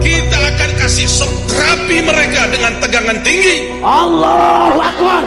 Kita akan kasih sok terapi mereka dengan tegangan tinggi. Allahu Akbar.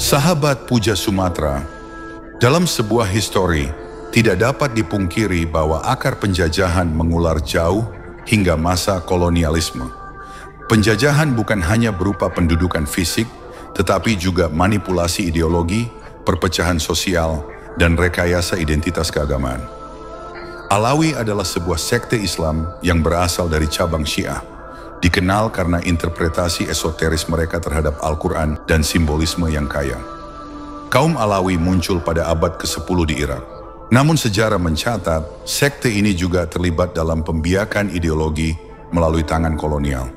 Sahabat Puja Sumatera, dalam sebuah histori, tidak dapat dipungkiri bahwa akar penjajahan mengular jauh hingga masa kolonialisme. Penjajahan bukan hanya berupa pendudukan fisik, tetapi juga manipulasi ideologi, perpecahan sosial, dan rekayasa identitas keagamaan. Alawi adalah sebuah sekte Islam yang berasal dari cabang Syiah, dikenal karena interpretasi esoteris mereka terhadap Al-Quran dan simbolisme yang kaya. Kaum Alawi muncul pada abad ke-10 di Irak. Namun sejarah mencatat, sekte ini juga terlibat dalam pembiakan ideologi melalui tangan kolonial.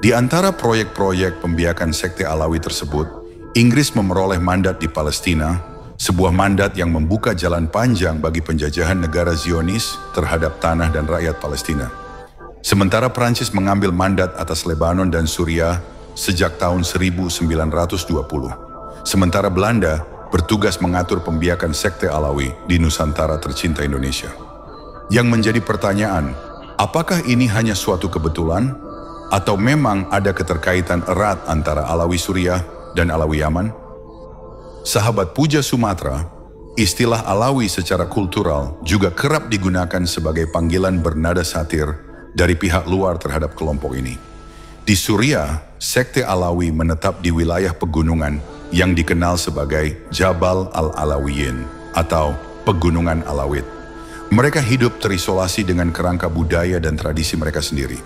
Di antara proyek-proyek pembiakan sekte Alawi tersebut, Inggris memperoleh mandat di Palestina, sebuah mandat yang membuka jalan panjang bagi penjajahan negara Zionis terhadap tanah dan rakyat Palestina. Sementara Prancis mengambil mandat atas Lebanon dan Suriah sejak tahun 1920. Sementara Belanda bertugas mengatur pembiakan sekte Alawi di Nusantara tercinta Indonesia. Yang menjadi pertanyaan, apakah ini hanya suatu kebetulan atau memang ada keterkaitan erat antara Alawi Suriah dan Alawi Yaman? Sahabat Puja Sumatera, istilah Alawi secara kultural juga kerap digunakan sebagai panggilan bernada satir dari pihak luar terhadap kelompok ini. Di Suriah, sekte Alawi menetap di wilayah pegunungan yang dikenal sebagai Jabal al-Alawiyin atau Pegunungan Alawit. Mereka hidup terisolasi dengan kerangka budaya dan tradisi mereka sendiri.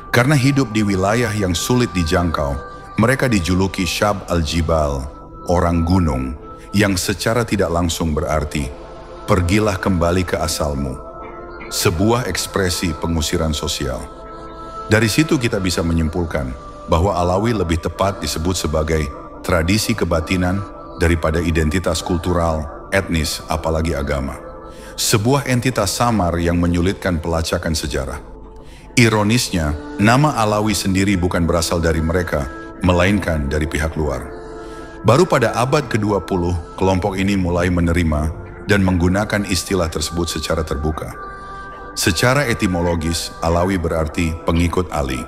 Karena hidup di wilayah yang sulit dijangkau, mereka dijuluki Syab al-Jibal, orang gunung, yang secara tidak langsung berarti, pergilah kembali ke asalmu. Sebuah ekspresi pengusiran sosial. Dari situ kita bisa menyimpulkan bahwa Alawi lebih tepat disebut sebagai tradisi kebatinan daripada identitas kultural, etnis, apalagi agama. Sebuah entitas samar yang menyulitkan pelacakan sejarah. Ironisnya, nama Alawi sendiri bukan berasal dari mereka, melainkan dari pihak luar. Baru pada abad ke-20, kelompok ini mulai menerima dan menggunakan istilah tersebut secara terbuka. Secara etimologis, Alawi berarti pengikut Ali.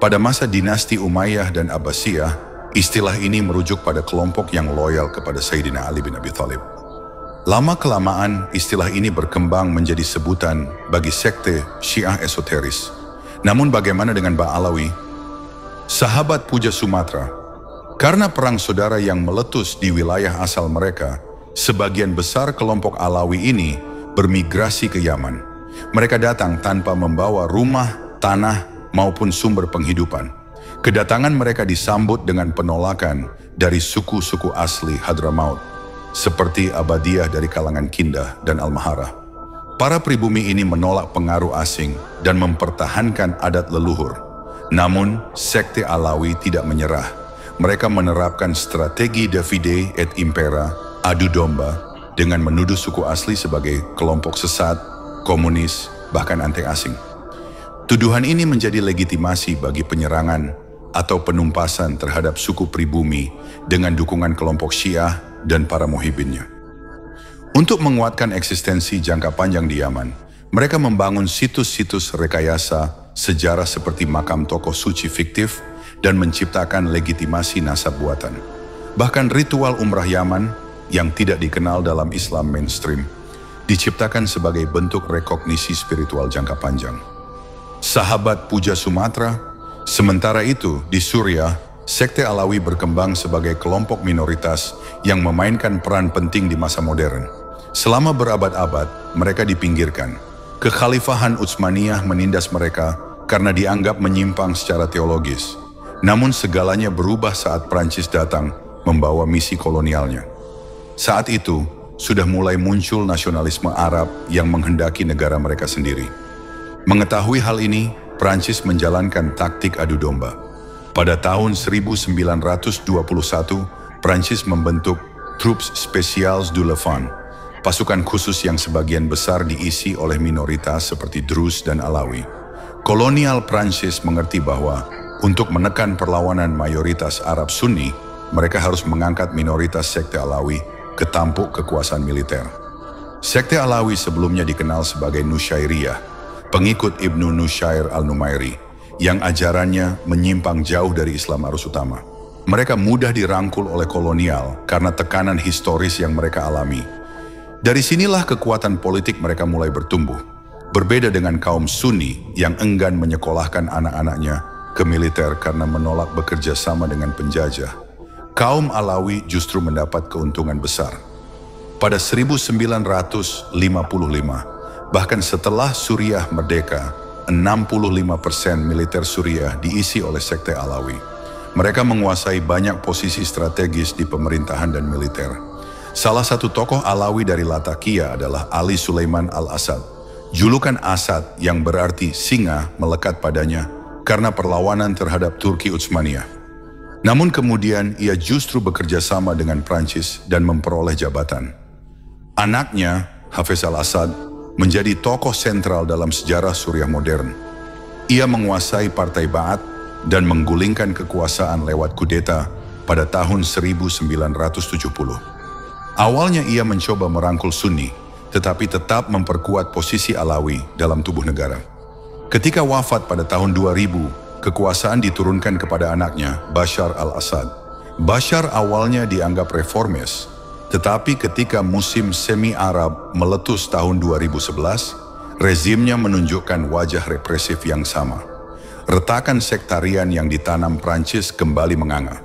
Pada masa dinasti Umayyah dan Abbasiyah, istilah ini merujuk pada kelompok yang loyal kepada Sayyidina Ali bin Abi Thalib. Lama-kelamaan, istilah ini berkembang menjadi sebutan bagi sekte Syiah esoteris. Namun bagaimana dengan Ba'alawi? Sahabat Puja Sumatera, karena perang saudara yang meletus di wilayah asal mereka, sebagian besar kelompok Alawi ini bermigrasi ke Yaman. Mereka datang tanpa membawa rumah, tanah, maupun sumber penghidupan. Kedatangan mereka disambut dengan penolakan dari suku-suku asli Hadramaut, seperti Abadiyah dari kalangan Kindah dan Al-Maharah. Para pribumi ini menolak pengaruh asing dan mempertahankan adat leluhur. Namun, sekte Alawi tidak menyerah. Mereka menerapkan strategi divide et impera, adu domba, dengan menuduh suku asli sebagai kelompok sesat, komunis, bahkan anti asing. Tuduhan ini menjadi legitimasi bagi penyerangan atau penumpasan terhadap suku pribumi dengan dukungan kelompok Syiah dan para muhibinnya. Untuk menguatkan eksistensi jangka panjang di Yaman, mereka membangun situs-situs rekayasa sejarah seperti makam tokoh suci fiktif dan menciptakan legitimasi nasab buatan. Bahkan ritual umrah Yaman yang tidak dikenal dalam Islam mainstream diciptakan sebagai bentuk rekognisi spiritual jangka panjang. Sahabat Puja Sumatera, sementara itu, di Suriah, sekte Alawi berkembang sebagai kelompok minoritas yang memainkan peran penting di masa modern. Selama berabad-abad, mereka dipinggirkan. Kekhalifahan Utsmaniyah menindas mereka karena dianggap menyimpang secara teologis. Namun segalanya berubah saat Prancis datang membawa misi kolonialnya. Saat itu, sudah mulai muncul nasionalisme Arab yang menghendaki negara mereka sendiri. Mengetahui hal ini, Prancis menjalankan taktik adu domba. Pada tahun 1921, Prancis membentuk Troupes Spéciales du Levant, pasukan khusus yang sebagian besar diisi oleh minoritas seperti Drus dan Alawi. Kolonial Prancis mengerti bahwa untuk menekan perlawanan mayoritas Arab Sunni, mereka harus mengangkat minoritas sekte Alawi ke tampuk kekuasaan militer. Sekte Alawi sebelumnya dikenal sebagai Nusyairiyah, pengikut Ibnu Nusyair al-Numairi, yang ajarannya menyimpang jauh dari Islam arus utama. Mereka mudah dirangkul oleh kolonial karena tekanan historis yang mereka alami. Dari sinilah kekuatan politik mereka mulai bertumbuh. Berbeda dengan kaum Sunni yang enggan menyekolahkan anak-anaknya ke militer karena menolak bekerja sama dengan penjajah, kaum Alawi justru mendapat keuntungan besar. Pada 1955, bahkan setelah Suriah merdeka, 65% militer Suriah diisi oleh sekte Alawi. Mereka menguasai banyak posisi strategis di pemerintahan dan militer. Salah satu tokoh Alawi dari Latakia adalah Ali Sulaiman al-Asad. Julukan Asad yang berarti singa melekat padanya karena perlawanan terhadap Turki Utsmaniyah. Namun kemudian ia justru bekerja sama dengan Prancis dan memperoleh jabatan. Anaknya, Hafez al-Assad, menjadi tokoh sentral dalam sejarah Suriah modern. Ia menguasai Partai Ba'ath dan menggulingkan kekuasaan lewat kudeta pada tahun 1970. Awalnya ia mencoba merangkul Sunni, tetapi tetap memperkuat posisi Alawi dalam tubuh negara. Ketika wafat pada tahun 2000, kekuasaan diturunkan kepada anaknya, Bashar al-Assad. Bashar awalnya dianggap reformis, tetapi ketika musim semi-Arab meletus tahun 2011, rezimnya menunjukkan wajah represif yang sama. Retakan sektarian yang ditanam Prancis kembali menganga.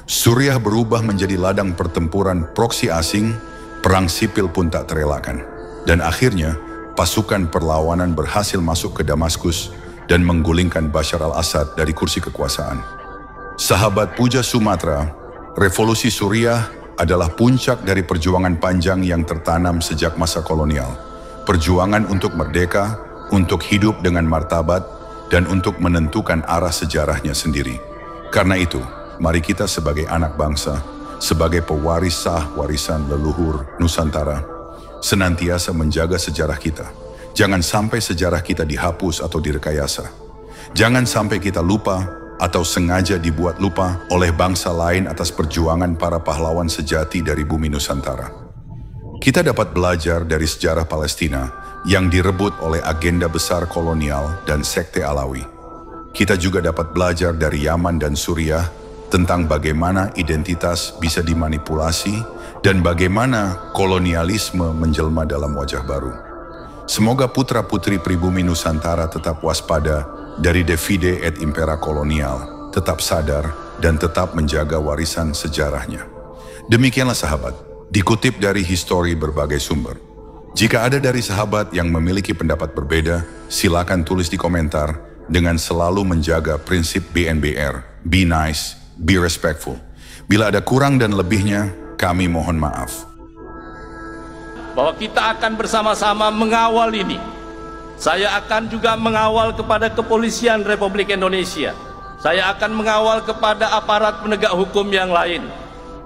Suriah berubah menjadi ladang pertempuran proksi asing, perang sipil pun tak terelakkan. Dan akhirnya, pasukan perlawanan berhasil masuk ke Damaskus dan menggulingkan Bashar al-Assad dari kursi kekuasaan. Sahabat Puja Sumatra, revolusi Suriah adalah puncak dari perjuangan panjang yang tertanam sejak masa kolonial. Perjuangan untuk merdeka, untuk hidup dengan martabat, dan untuk menentukan arah sejarahnya sendiri. Karena itu, mari kita sebagai anak bangsa, sebagai pewaris sah warisan leluhur Nusantara, senantiasa menjaga sejarah kita. Jangan sampai sejarah kita dihapus atau direkayasa. Jangan sampai kita lupa atau sengaja dibuat lupa oleh bangsa lain atas perjuangan para pahlawan sejati dari bumi Nusantara. Kita dapat belajar dari sejarah Palestina yang direbut oleh agenda besar kolonial dan sekte Alawi. Kita juga dapat belajar dari Yaman dan Suriah tentang bagaimana identitas bisa dimanipulasi dan bagaimana kolonialisme menjelma dalam wajah baru. Semoga putra-putri pribumi Nusantara tetap waspada dari divide et impera kolonial, tetap sadar dan tetap menjaga warisan sejarahnya. Demikianlah sahabat, dikutip dari histori berbagai sumber. Jika ada dari sahabat yang memiliki pendapat berbeda, silakan tulis di komentar dengan selalu menjaga prinsip BNBR, be nice, be respectful. Bila ada kurang dan lebihnya, kami mohon maaf. Bahwa kita akan bersama-sama mengawal ini. Saya akan juga mengawal kepada Kepolisian Republik Indonesia. Saya akan mengawal kepada aparat penegak hukum yang lain.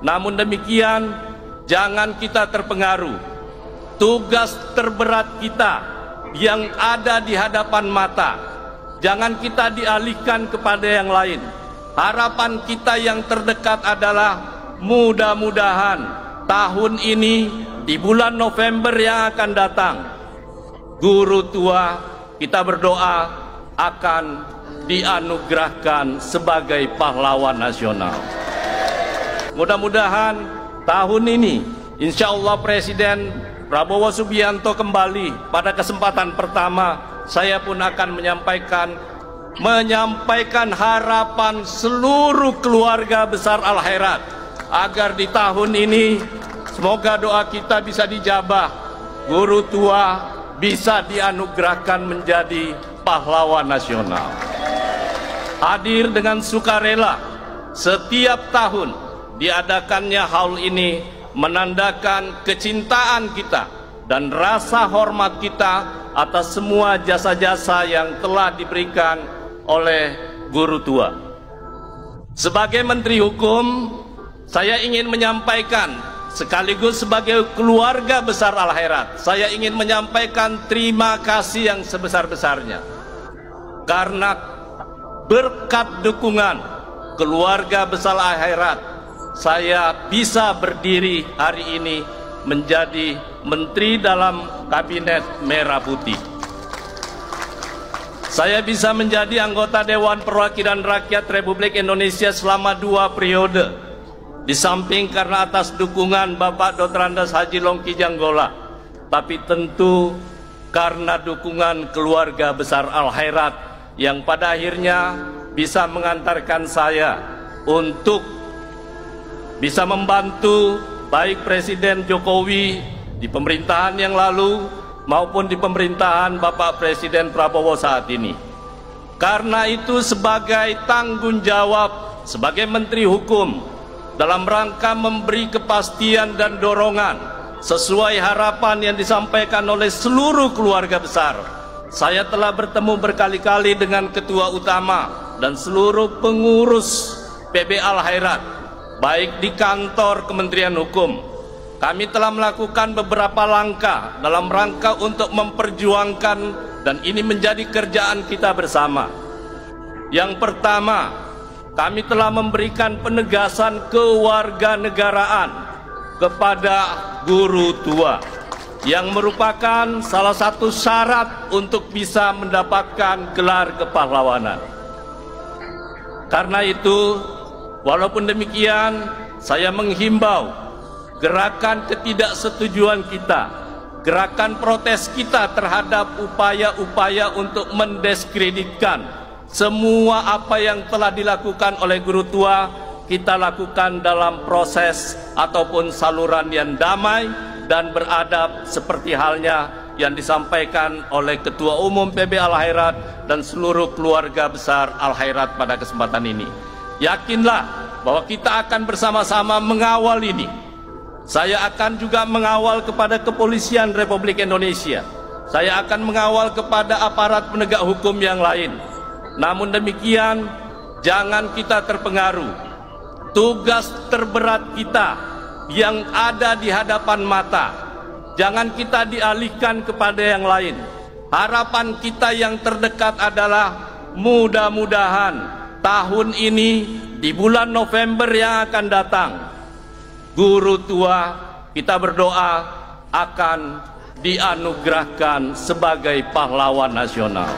Namun demikian, jangan kita terpengaruh. Tugas terberat kita yang ada di hadapan mata, jangan kita dialihkan kepada yang lain. Harapan kita yang terdekat adalah mudah-mudahan tahun ini di bulan November yang akan datang, guru tua kita berdoa akan dianugerahkan sebagai pahlawan nasional. Mudah-mudahan tahun ini insya Allah Presiden Prabowo Subianto kembali. Pada kesempatan pertama saya pun akan menyampaikan harapan seluruh keluarga besar Al-Khairat agar di tahun ini semoga doa kita bisa dijabah, guru tua bisa dianugerahkan menjadi pahlawan nasional. Hadir dengan sukarela, setiap tahun diadakannya haul ini menandakan kecintaan kita dan rasa hormat kita atas semua jasa-jasa yang telah diberikan oleh guru tua. Sebagai Menteri Hukum, saya ingin menyampaikan sekaligus sebagai keluarga besar Al-Khairat, saya ingin menyampaikan terima kasih yang sebesar-besarnya. Karena berkat dukungan keluarga besar Al-Khairat, saya bisa berdiri hari ini menjadi Menteri dalam Kabinet Merah Putih. Saya bisa menjadi anggota Dewan Perwakilan Rakyat Republik Indonesia selama 2 periode. Di samping karena atas dukungan Bapak Dr. Andes Haji Longki Janggola, tapi tentu karena dukungan keluarga besar Al-Khairat yang pada akhirnya bisa mengantarkan saya untuk bisa membantu baik Presiden Jokowi di pemerintahan yang lalu maupun di pemerintahan Bapak Presiden Prabowo saat ini. Karena itu sebagai tanggung jawab sebagai Menteri Hukum dalam rangka memberi kepastian dan dorongan sesuai harapan yang disampaikan oleh seluruh keluarga besar, saya telah bertemu berkali-kali dengan Ketua Utama dan seluruh pengurus PB Al-Khairat, baik di kantor Kementerian Hukum. Kami telah melakukan beberapa langkah dalam rangka untuk memperjuangkan, dan ini menjadi kerjaan kita bersama. Yang pertama, kami telah memberikan penegasan kewarganegaraan kepada guru tua, yang merupakan salah satu syarat untuk bisa mendapatkan gelar kepahlawanan. Karena itu, walaupun demikian, saya menghimbau gerakan ketidaksetujuan kita, gerakan protes kita terhadap upaya-upaya untuk mendiskreditkan semua apa yang telah dilakukan oleh guru tua, kita lakukan dalam proses ataupun saluran yang damai dan beradab seperti halnya yang disampaikan oleh Ketua Umum PB Al-Khairat dan seluruh keluarga besar Al-Khairat pada kesempatan ini. Yakinlah bahwa kita akan bersama-sama mengawal ini. Saya akan juga mengawal kepada Kepolisian Republik Indonesia. Saya akan mengawal kepada aparat penegak hukum yang lain. Namun demikian, jangan kita terpengaruh. Tugas terberat kita yang ada di hadapan mata, jangan kita dialihkan kepada yang lain. Harapan kita yang terdekat adalah mudah-mudahan tahun ini di bulan November yang akan datang, guru tua kita berdoa akan dianugerahkan sebagai pahlawan nasional.